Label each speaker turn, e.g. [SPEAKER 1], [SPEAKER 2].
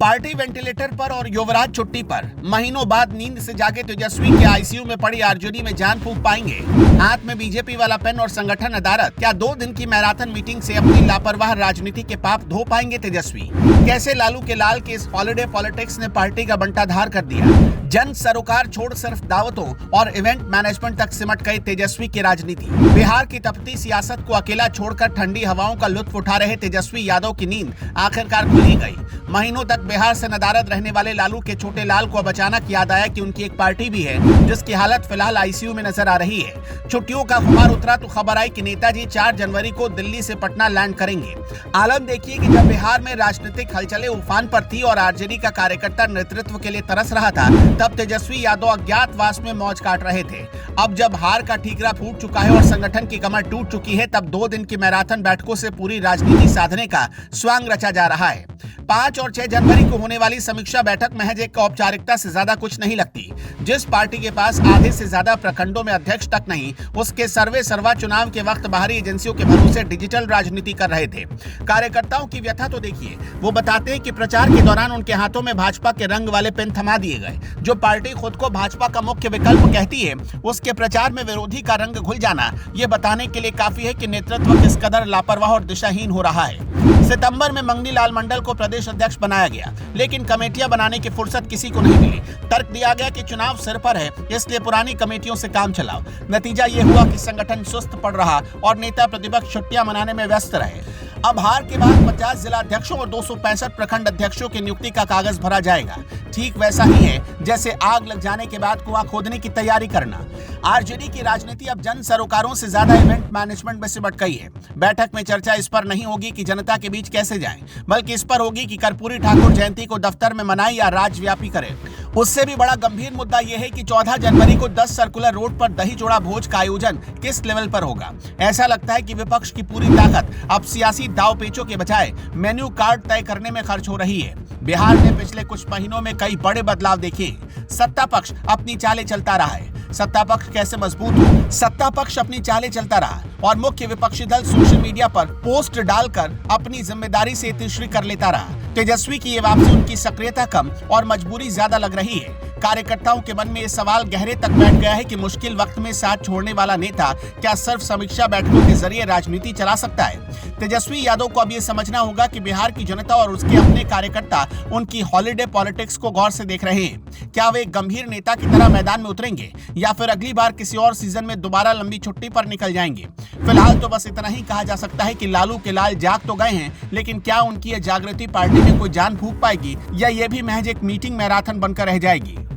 [SPEAKER 1] Party ventilator पर और युवराज छुट्टी पर। महीनों बाद नींद से जागे तेजस्वी के आईसीयू में पड़ी आरजेडी में जान फूंक पाएंगे। हाथ में बीजेपी वाला पेन और संगठन अदालत। क्या 2 दिन की मैराथन मीटिंग से अपनी लापरवाह राजनीति के पाप धो पाएंगे तेजस्वी? कैसे लालू के लाल के इस हॉलिडे पॉलिटिक्स ने पार्टी का बंटाधार कर दिया? जन सरोकार छोड़ सिर्फ दावतों और इवेंट मैनेजमेंट तक सिमट गई तेजस्वी की राजनीति। बिहार की तपती सियासत को अकेला छोड़कर ठंडी हवाओं का लुत्फ उठा रहे तेजस्वी यादव की नींद आखिरकार खुली गई। महीनों तक बिहार से नदारद रहने वाले लालू के छोटे लाल को अब अचानक याद आया कि उनकी एक पार्टी भी है जिसकी हालत फिलहाल आईसीयू में नजर आ रही है। छुट्टियों का खुमार उतरा तो खबर आई कि नेताजी 4 जनवरी को दिल्ली से पटना लैंड करेंगे। आलम देखिए कि जब बिहार में राजनीतिक हलचलें उफान पर थी और आरजेडी का कार्यकर्ता नेतृत्व के लिए तरस रहा था, तब तेजस्वी यादव अज्ञातवास में मौज काट रहे थे। अब जब हार का ठीकरा फूट चुका है और संगठन की कमर टूट चुकी है, तब 2 दिन की मैराथन बैठकों से पूरी राजनीति साधने का स्वांग रचा जा रहा है। 5 और 6 जनवरी को होने वाली समीक्षा बैठक महज एक औपचारिकता से ज्यादा कुछ नहीं लगती। जिस पार्टी के पास आधे से ज्यादा प्रखंडों में अध्यक्ष तक नहीं, उसके सर्वे सर्वा चुनाव के वक्त बाहरी एजेंसियों के भरोसे डिजिटल राजनीति कर रहे थे। कार्यकर्ताओं की व्यथा तो देखिए। वो बताते हैं कि प्रचार के दौरान उनके हाथों में भाजपा के रंग वाले पेन थमा दिए गए। जो पार्टी खुद को भाजपा का मुख्य विकल्प कहती है, उसके प्रचार में विरोधी का रंग घुल जाना ये बताने के लिए काफी है कि नेतृत्व किस कदर लापरवाह और दिशाहीन हो रहा है। सितंबर में मंगनी लाल मंडल को प्रदेश अध्यक्ष बनाया गया, लेकिन कमेटियां बनाने की फुर्सत किसी को नहीं मिली। तर्क दिया गया कि चुनाव सिर पर है, इसलिए पुरानी कमेटियों से काम चलाओ। नतीजा ये हुआ कि संगठन सुस्त पड़ रहा और नेता प्रतिपक्ष छुट्टियां मनाने में व्यस्त रहे। अब हार के बाद 50 जिला अध्यक्षों और 265 प्रखंड अध्यक्षों की नियुक्ति का कागज भरा जाएगा। ठीक वैसा ही है जैसे आग लग जाने के बाद कुआं खोदने की तैयारी करना। आरजेडी की राजनीति अब जन सरोकारों से ज्यादा इवेंट मैनेजमेंट में सिमट गई है। बैठक में चर्चा इस पर नहीं होगी कि जनता के बीच कैसे जाएं, बल्कि इस पर होगी कि कर्पूरी ठाकुर जयंती को दफ्तर में मनाएं या राज्यव्यापी करें। उससे भी बड़ा गंभीर मुद्दा यह है कि 14 जनवरी को 10 सर्कुलर रोड पर दही चूड़ा भोज का आयोजन किस लेवल पर होगा। ऐसा लगता है कि विपक्ष की पूरी ताकत अब सियासी दाव पेचों के बजाय मेन्यू कार्ड तय करने में खर्च हो रही है। बिहार में पिछले कुछ महीनों में कई बड़े बदलाव देखे। सत्ता पक्ष अपनी चालें चलता रहा है। सत्ता पक्ष कैसे मजबूत हो? सत्ता पक्ष अपनी चालें चलता रहा और मुख्य विपक्षी दल सोशल मीडिया पर पोस्ट डालकर अपनी जिम्मेदारी से तीसरी कर लेता रहा। तेजस्वी की ये वापसी उनकी सक्रियता कम और मजबूरी ज्यादा लग रही है। कार्यकर्ताओं के मन में ये सवाल गहरे तक बैठ गया है कि मुश्किल वक्त में साथ छोड़ने वाला नेता क्या सिर्फ समीक्षा बैठकों के जरिए राजनीति चला सकता है? तेजस्वी यादव को अब ये समझना होगा कि बिहार की जनता और उसके अपने कार्यकर्ता उनकी हॉलिडे पॉलिटिक्स को गौर से देख रहे हैं। क्या वे एक गंभीर नेता की तरह मैदान में उतरेंगे या फिर अगली बार किसी और सीजन में दोबारा लंबी छुट्टी पर निकल जाएंगे? फिलहाल तो बस इतना ही कहा जा सकता है कि लालू के लाल जाग तो गए हैं, लेकिन क्या उनकी यह जागृति पार्टी में कोई जान फूंक पाएगी या ये भी महज एक मीटिंग मैराथन बनकर रह जाएगी?